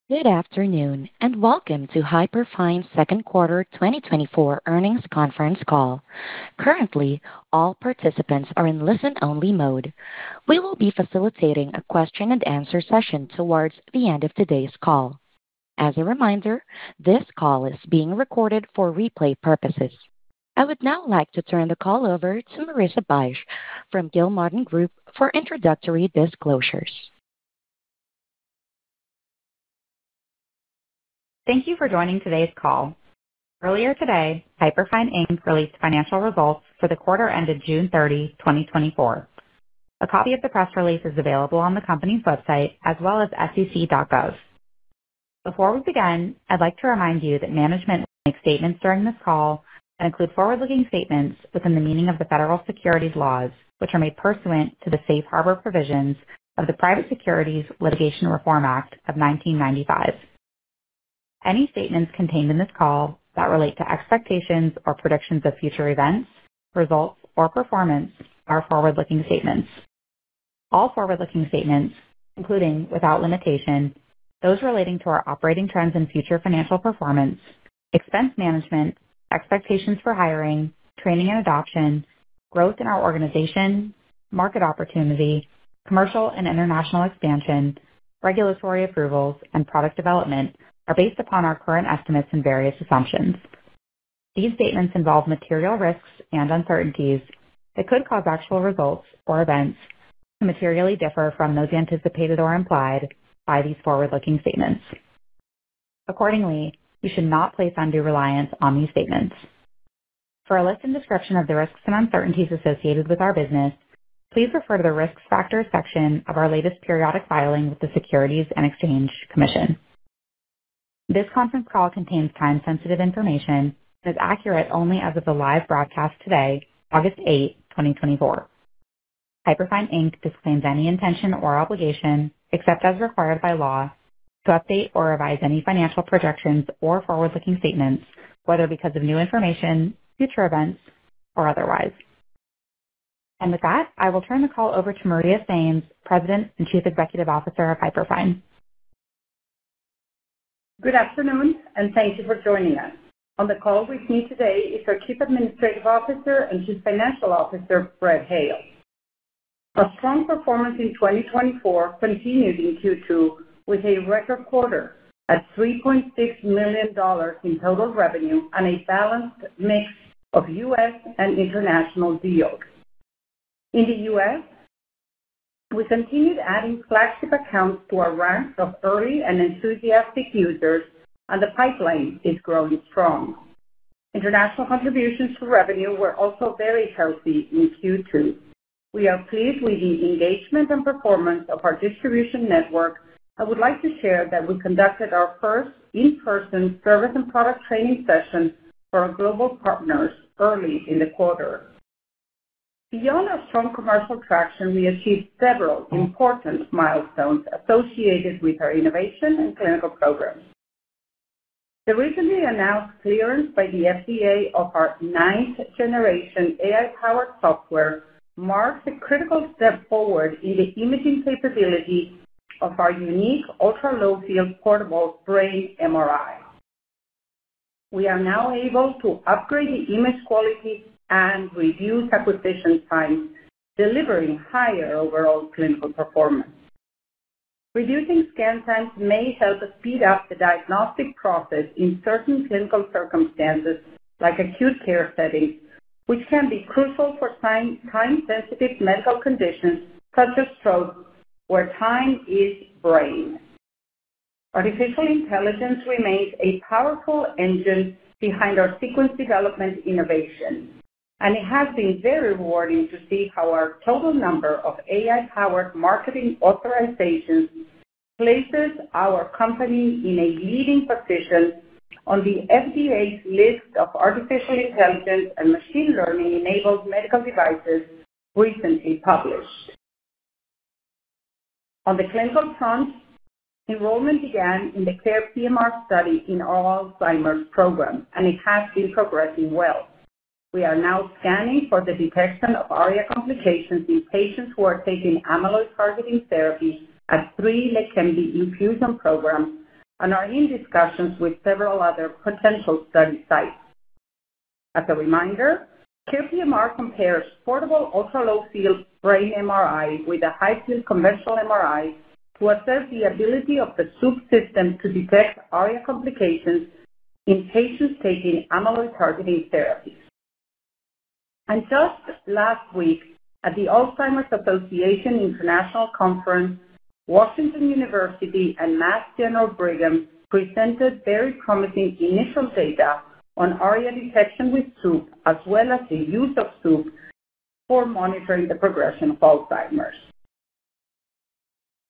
Good afternoon, and welcome to Hyperfine's second quarter 2024 earnings conference call. Currently, all participants are in listen-only mode. We will be facilitating a question-and-answer session towards the end of today's call. As a reminder, this call is being recorded for replay purposes. I would now like to turn the call over to Marissa Bych from Gilmartin Group for introductory disclosures. Thank you for joining today's call. Earlier today, Hyperfine Inc. released financial results for the quarter ended June 30, 2024. A copy of the press release is available on the company's website as well as sec.gov. Before we begin, I'd like to remind you that management will make statements during this call that include forward-looking statements within the meaning of the federal securities laws, which are made pursuant to the safe harbor provisions of the Private Securities Litigation Reform Act of 1995. Any statements contained in this call that relate to expectations or predictions of future events, results, or performance are forward-looking statements. All forward-looking statements, including, without limitation, those relating to our operating trends and future financial performance, expense management, expectations for hiring, training and adoption, growth in our organization, market opportunity, commercial and international expansion, regulatory approvals, and product development, are based upon our current estimates and various assumptions. These statements involve material risks and uncertainties that could cause actual results or events to materially differ from those anticipated or implied by these forward-looking statements. Accordingly, you should not place undue reliance on these statements. For a list and description of the risks and uncertainties associated with our business, please refer to the Risk Factors section of our latest periodic filing with the Securities and Exchange Commission. This conference call contains time-sensitive information and is accurate only as of the live broadcast today, August 8, 2024. Hyperfine Inc. disclaims any intention or obligation, except as required by law, to update or revise any financial projections or forward-looking statements, whether because of new information, future events, or otherwise. And with that, I will turn the call over to Maria Sainz, President and Chief Executive Officer of Hyperfine. Good afternoon, and thank you for joining us. On the call with me today is our Chief Administrative Officer and Chief Financial Officer, Brett Hale. Our strong performance in 2024 continued in Q2 with a record quarter at $3.6 million in total revenue and a balanced mix of U.S. and international deals. In the U.S., we continued adding flagship accounts to our ranks of early and enthusiastic users, and the pipeline is growing strong. International contributions to revenue were also very healthy in Q2. We are pleased with the engagement and performance of our distribution network. I would like to share that we conducted our first in-person service and product training session for our global partners early in the quarter. Beyond our strong commercial traction, we achieved several important milestones associated with our innovation and clinical programs. The recently announced clearance by the FDA of our 9th-generation AI-powered software marks a critical step forward in the imaging capability of our unique ultra-low-field portable brain MRI. We are now able to upgrade the image quality and reduce acquisition time, delivering higher overall clinical performance. Reducing scan times may help us speed up the diagnostic process in certain clinical circumstances, like acute care settings, which can be crucial for time-sensitive medical conditions such as stroke, where time is brain. Artificial intelligence remains a powerful engine behind our sequence development innovation, and it has been very rewarding to see how our total number of AI-powered marketing authorizations places our company in a leading position on the FDA's list of artificial intelligence and machine learning-enabled medical devices recently published. On the clinical front, enrollment began in the CARE PMR study in our Alzheimer's program, and it has been progressing well. We are now scanning for the detection of ARIA complications in patients who are taking amyloid targeting therapy at 3 Leqembi infusion programs and are in discussions with several other potential study sites. As a reminder, HYPR compares portable ultra-low-field brain MRI with a high-field conventional MRI to assess the ability of the Swoop system to detect ARIA complications in patients taking amyloid-targeting therapies. And just last week, at the Alzheimer's Association International Conference, Washington University and Mass General Brigham presented very promising initial data on ARIA detection with Swoop, as well as the use of Swoop for monitoring the progression of Alzheimer's.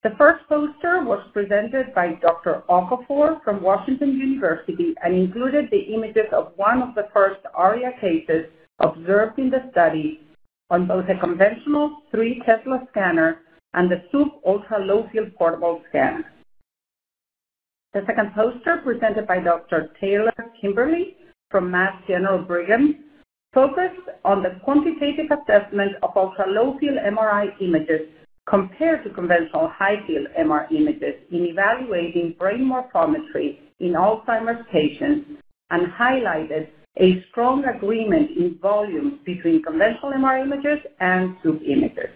The first poster was presented by Dr. Okafor from Washington University and included the images of one of the first ARIA cases observed in the study on both a conventional 3 Tesla scanner and the Swoop ultra-low-field portable scanner. The second poster, presented by Dr. Taylor Kimberly from Mass General Brigham, focused on the quantitative assessment of ultra-low-field MRI images compared to conventional high-field MR images in evaluating brain morphometry in Alzheimer's patients, and highlighted a strong agreement in volumes between conventional MR images and Swoop images.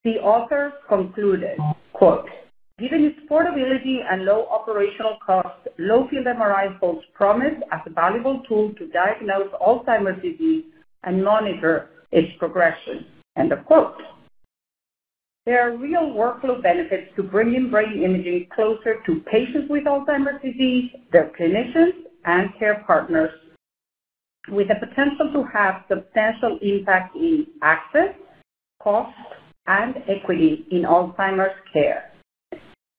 The authors concluded, quote, "Given its portability and low operational cost, low-field MRI holds promise as a valuable tool to diagnose Alzheimer's disease and monitor its progression." End of quote. There are real workflow benefits to bringing brain imaging closer to patients with Alzheimer's disease, their clinicians, and care partners, with the potential to have substantial impact in access, cost, and equity in Alzheimer's care.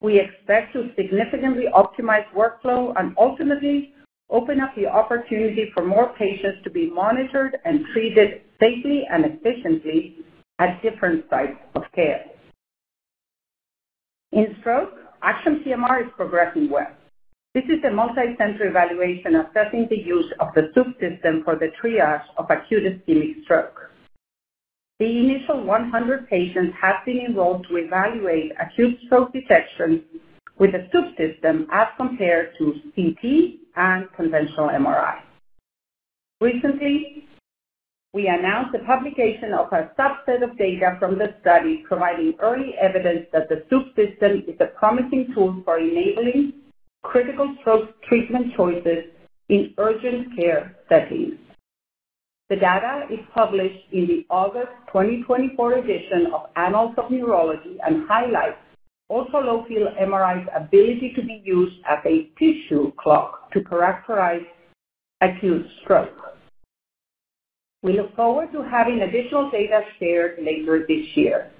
We expect to significantly optimize workflow and ultimately open up the opportunity for more patients to be monitored and treated safely and efficiently at different sites of care. In stroke, ACTION PMR is progressing well. This is a multi-center evaluation assessing the use of the Swoop system for the triage of acute ischemic stroke. The initial 100 patients have been enrolled to evaluate acute stroke detection with the Swoop system as compared to CT and conventional MRI. Recently, we announced the publication of a subset of data from the study providing early evidence that the Swoop system is a promising tool for enabling critical stroke treatment choices in urgent care settings. The data is published in the August 2024 edition of Annals of Neurology and highlights ultra-low-field MRI's ability to be used as a tissue clock to characterize acute stroke. We look forward to having additional data shared later this year.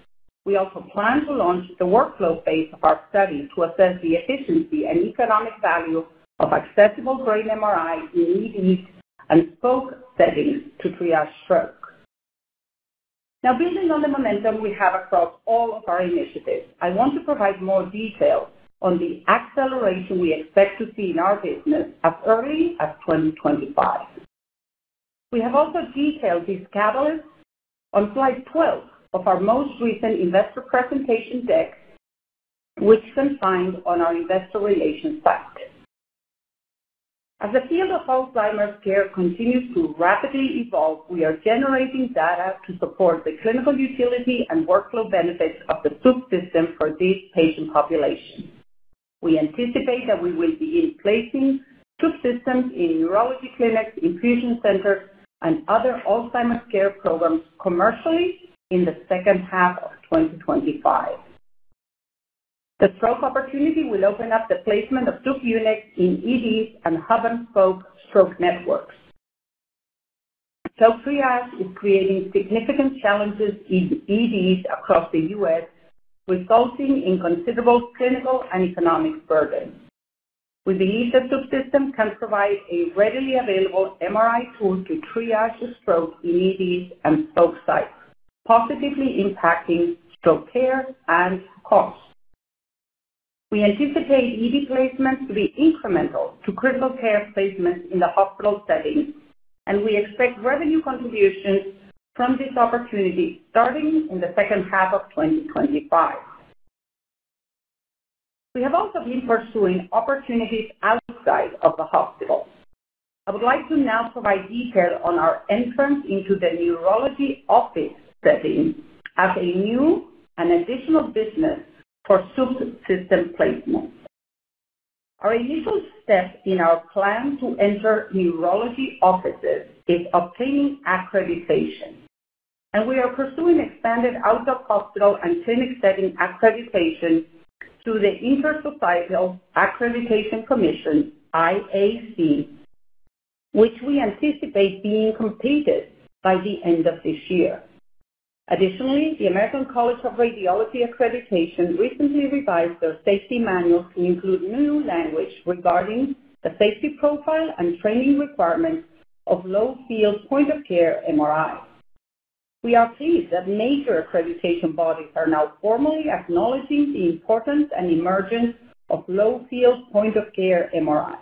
We also plan to launch the workflow phase of our study to assess the efficiency and economic value of accessible brain MRI in EDs and spoke settings to triage stroke. Now, building on the momentum we have across all of our initiatives, I want to provide more detail on the acceleration we expect to see in our business as early as 2025. We have also detailed these catalysts on slide 12 of our most recent investor presentation deck, which you can find on our investor relations site. As the field of Alzheimer's care continues to rapidly evolve, we are generating data to support the clinical utility and workflow benefits of the Swoop system for this patient population. We anticipate that we will begin placing Swoop systems in neurology clinics, infusion centers, and other Alzheimer's care programs commercially in the second half of 2025. The stroke opportunity will open up the placement of Swoop units in EDs and hub-and-spoke stroke networks. Stroke triage is creating significant challenges in EDs across the U.S., resulting in considerable clinical and economic burden. We believe the Swoop system can provide a readily available MRI tool to triage a stroke in EDs and spoke sites, positively impacting stroke care and costs. We anticipate ED placements to be incremental to critical care placements in the hospital setting, and we expect revenue contributions from this opportunity starting in the second half of 2025. We have also been pursuing opportunities outside of the hospital. I would like to now provide detail on our entrance into the neurology office setting as a new and additional business for Swoop system placement. Our initial step in our plan to enter neurology offices is obtaining accreditation, and we are pursuing expanded out-of-hospital and clinic setting accreditation through the Intersocietal Accreditation Commission, IAC, which we anticipate being completed by the end of this year. Additionally, the American College of Radiology Accreditation recently revised their safety manuals to include new language regarding the safety profile and training requirements of low-field point-of-care MRI. We are pleased that major accreditation bodies are now formally acknowledging the importance and emergence of low-field point-of-care MRI.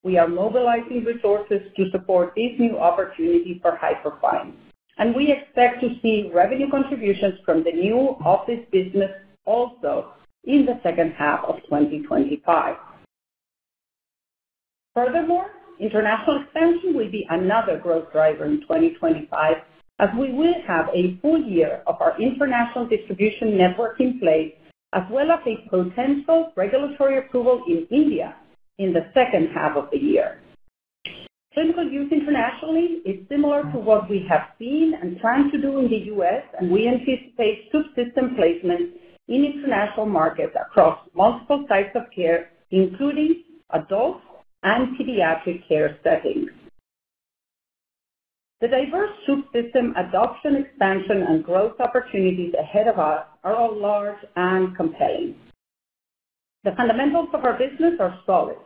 We are mobilizing resources to support this new opportunity for Hyperfine, and we expect to see revenue contributions from the new office business also in the second half of 2025. Furthermore, international expansion will be another growth driver in 2025, as we will have a full year of our international distribution network in place, as well as a potential regulatory approval in India in the second half of the year. Clinical use internationally is similar to what we have seen and plan to do in the U.S., and we anticipate Swoop system placement in international markets across multiple types of care, including adult and pediatric care settings. The diverse Swoop system adoption, expansion, and growth opportunities ahead of us are all large and compelling. The fundamentals of our business are solid,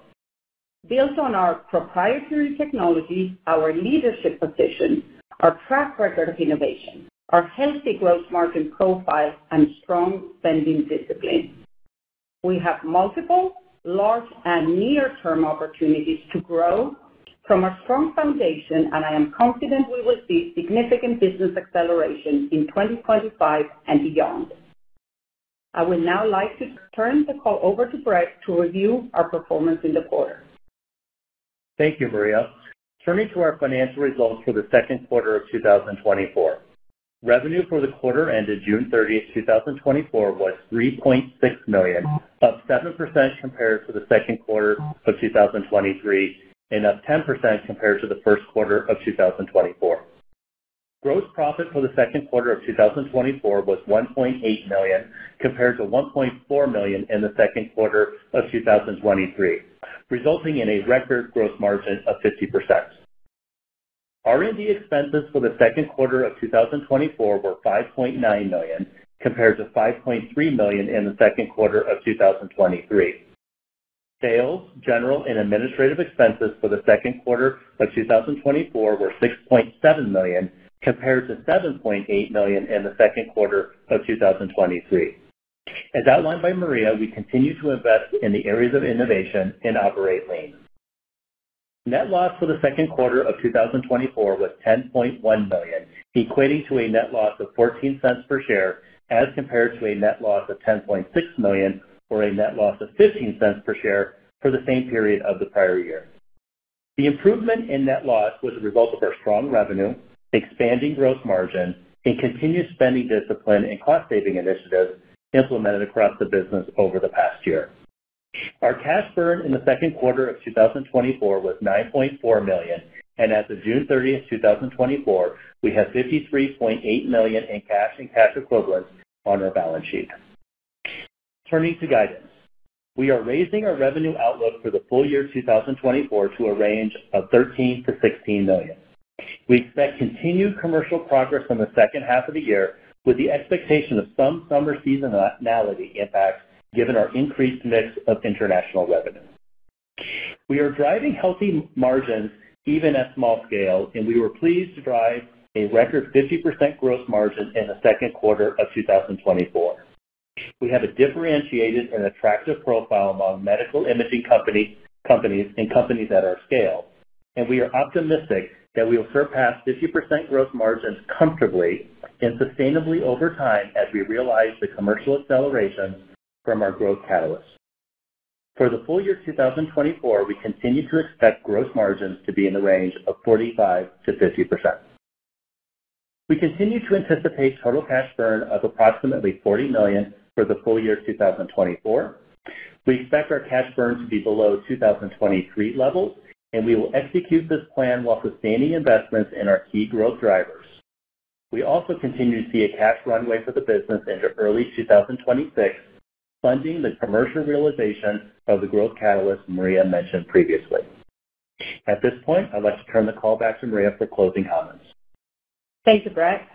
built on our proprietary technology, our leadership position, our track record of innovation, our healthy gross margin profile, and strong spending discipline. We have multiple large and near-term opportunities to grow from our strong foundation, and I am confident we will see significant business acceleration in 2025 and beyond. I would now like to turn the call over to Brett to review our performance in the quarter. Thank you, Maria. Turning to our financial results for the second quarter of 2024. Revenue for the quarter ended June 30, 2024 was $3.6 million, up 7% compared to the second quarter of 2023, and up 10% compared to the first quarter of 2024. Gross profit for the second quarter of 2024 was $1.8 million compared to $1.4 million in the second quarter of 2023, resulting in a record gross margin of 50%. R&D expenses for the second quarter of 2024 were $5.9 million compared to $5.3 million in the second quarter of 2023. Sales, general, and administrative expenses for the second quarter of 2024 were $6.7 million compared to $7.8 million in the second quarter of 2023. As outlined by Maria, we continue to invest in the areas of innovation and operate lean. Net loss for the second quarter of 2024 was $10.1 million, equating to a net loss of 14 cents per share as compared to a net loss of $10.6 million or a net loss of 15 cents per share for the same period of the prior year. The improvement in net loss was a result of our strong revenue, expanding gross margin, and continued spending discipline and cost-saving initiatives implemented across the business over the past year. Our cash burn in the second quarter of 2024 was $9.4 million, and as of June 30, 2024, we have $53.8 million in cash and cash equivalents on our balance sheet. Turning to guidance, we are raising our revenue outlook for the full year 2024 to a range of $13 to $16 million. We expect continued commercial progress in the second half of the year with the expectation of some summer seasonality impacts given our increased mix of international revenue. We are driving healthy margins even at small scale, and we were pleased to drive a record 50% gross margin in the second quarter of 2024. We have a differentiated and attractive profile among medical imaging companies and companies at our scale, and we are optimistic that we will surpass 50% gross margins comfortably and sustainably over time as we realize the commercial accelerations from our growth catalysts. For the full year 2024, we continue to expect gross margins to be in the range of 45 to 50%. We continue to anticipate total cash burn of approximately $40 million for the full year 2024. We expect our cash burn to be below 2023 levels, and we will execute this plan while sustaining investments in our key growth drivers. We also continue to see a cash runway for the business into early 2026, funding the commercial realization of the growth catalyst Maria mentioned previously. At this point, I'd like to turn the call back to Maria for closing comments. Thank you, Brett.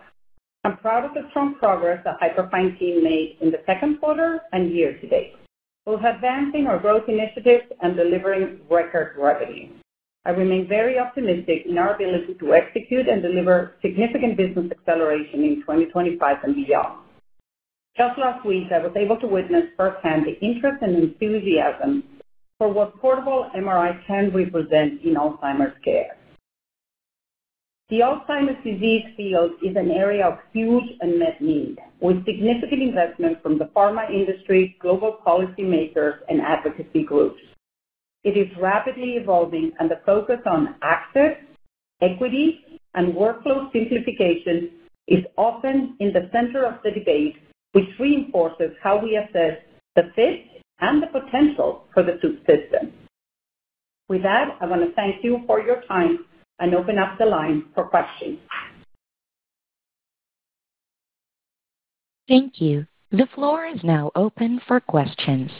I'm proud of the strong progress the Hyperfine team made in the second quarter and year to date, both advancing our growth initiatives and delivering record revenue. I remain very optimistic in our ability to execute and deliver significant business acceleration in 2025 and beyond. Just last week, I was able to witness firsthand the interest and enthusiasm for what portable MRI can represent in Alzheimer's care. The Alzheimer's disease field is an area of huge unmet need, with significant investment from the pharma industry, global policymakers, and advocacy groups. It is rapidly evolving, and the focus on access, equity, and workflow simplification is often in the center of the debate, which reinforces how we assess the fit and the potential for the Swoop system. With that, I want to thank you for your time and open up the line for questions. Thank you. The floor is now open for questions.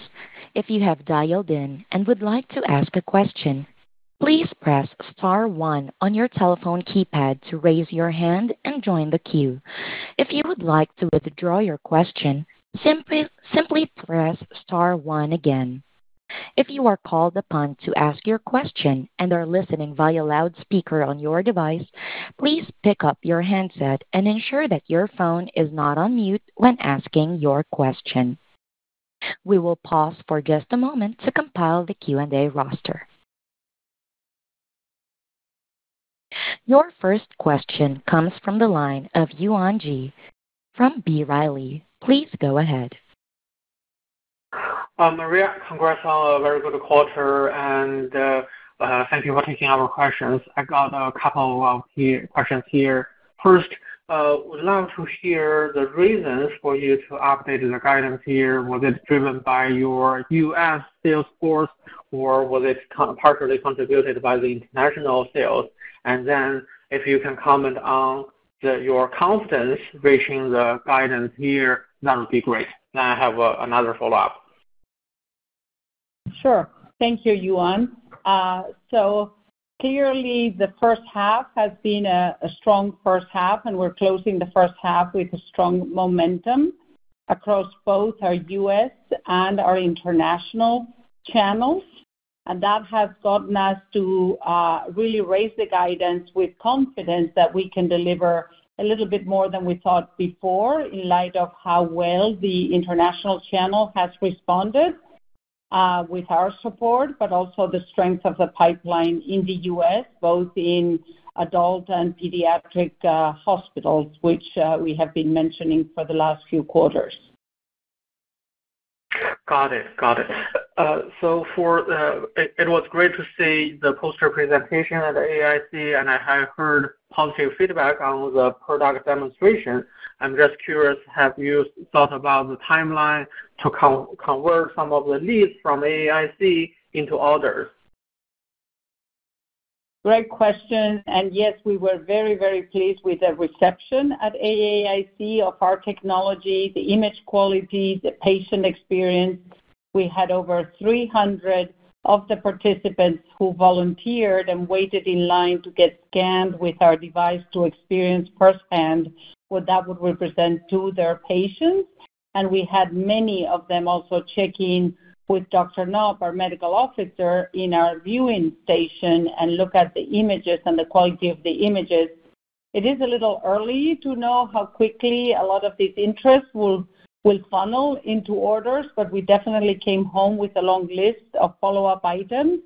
If you have dialed in and would like to ask a question, please press star 1 on your telephone keypad to raise your hand and join the queue. If you would like to withdraw your question, simply press star 1 again. If you are called upon to ask your question and are listening via loudspeaker on your device, please pick up your handset and ensure that your phone is not on mute when asking your question. We will pause for just a moment to compile the Q&A roster. Your first question comes from the line of Yuan Ji from B. Riley. Please go ahead. Maria, congrats on a very good quarter, and thank you for taking our questions. I got a couple of questions here. First, would love to hear the reasons for you to update the guidance here. Was it driven by your U.S. sales force, or was it partially contributed by the international sales? And then if you can comment on your confidence reaching the guidance here, that would be great. Then I have another follow-up. Sure. Thank you, Yuan. So clearly the first half has been a strong first half, and we're closing the first half with a strong momentum across both our U.S. and our international channels. And that has gotten us to really raise the guidance with confidence that we can deliver a little bit more than we thought before, in light of how well the international channel has responded with our support, but also the strength of the pipeline in the U.S., both in adult and pediatric hospitals, which we have been mentioning for the last few quarters. Got it. So it was great to see the poster presentation at the AAIC, and I have heard positive feedback on the product demonstration. I'm just curious, have you thought about the timeline to convert some of the leads from AAIC into orders? Great question. And yes, we were very, very pleased with the reception at AAIC of our technology, the image quality, the patient experience. We had over 300 of the participants who volunteered and waited in line to get scanned with our device to experience firsthand what that would represent to their patients. And we had many of them also check in with Dr. Knopp, our medical officer, in our viewing station and look at the images and the quality of the images. It is a little early to know how quickly a lot of this interest will funnel into orders, but we definitely came home with a long list of follow-up items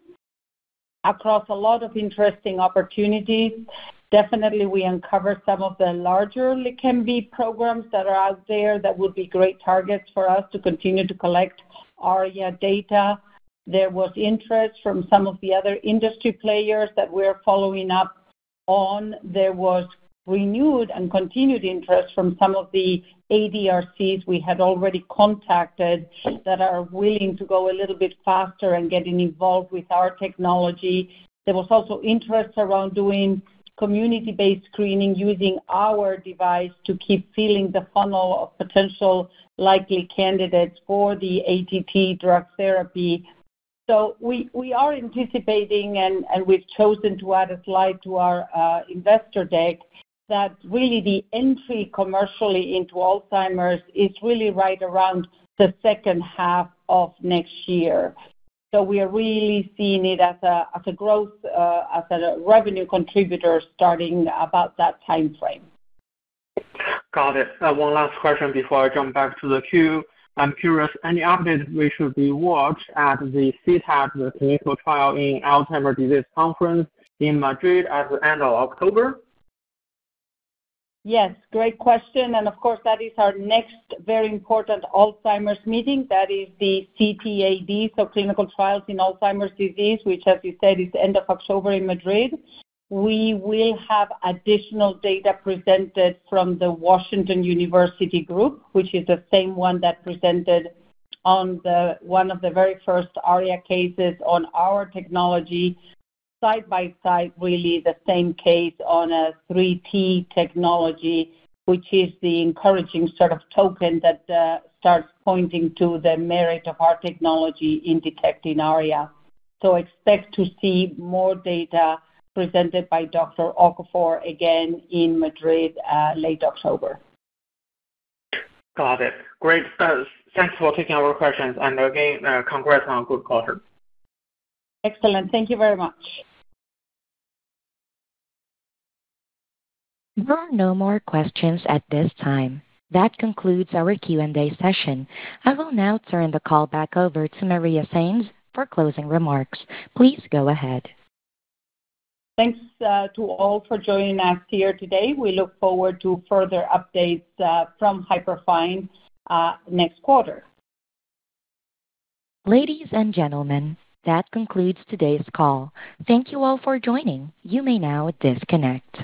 across a lot of interesting opportunities. Definitely, we uncovered some of the larger LEQEMBI programs that are out there that would be great targets for us to continue to collect ARIA data. There was interest from some of the other industry players that we're following up on. There was renewed and continued interest from some of the ADRCs we had already contacted that are willing to go a little bit faster and getting involved with our technology. There was also interest around doing community-based screening using our device to keep filling the funnel of potential likely candidates for the ATT drug therapy. So we are anticipating, and we've chosen to add a slide to our investor deck, that really the entry commercially into Alzheimer's is really right around the second half of next year. So we are really seeing it as a growth, as a revenue contributor starting about that time frame. Got it. One last question before I jump back to the queue. I'm curious, any updates we should be watched at the CTAD, the Clinical Trial in Alzheimer's Disease Conference in Madrid at the end of October? Yes, great question. And of course, that is our next very important Alzheimer's meeting. That is the CTAD, so Clinical Trials in Alzheimer's Disease, which, as you said, is end of October in Madrid. We will have additional data presented from the Washington University group, which is the same one that presented on one of the very first ARIA cases on our technology, side by side, really the same case on a 3T technology, which is the encouraging sort of token that starts pointing to the merit of our technology in detecting ARIA. So expect to see more data presented by Dr. Okafor again in Madrid late October. Got it. Great. Thanks for taking our questions. And again, congrats on a good quarter. Excellent. Thank you very much. There are no more questions at this time. That concludes our Q&A session. I will now turn the call back over to Maria Sainz for closing remarks. Please go ahead. Thanks to all for joining us here today. We look forward to further updates from Hyperfine next quarter. Ladies and gentlemen, that concludes today's call. Thank you all for joining. You may now disconnect.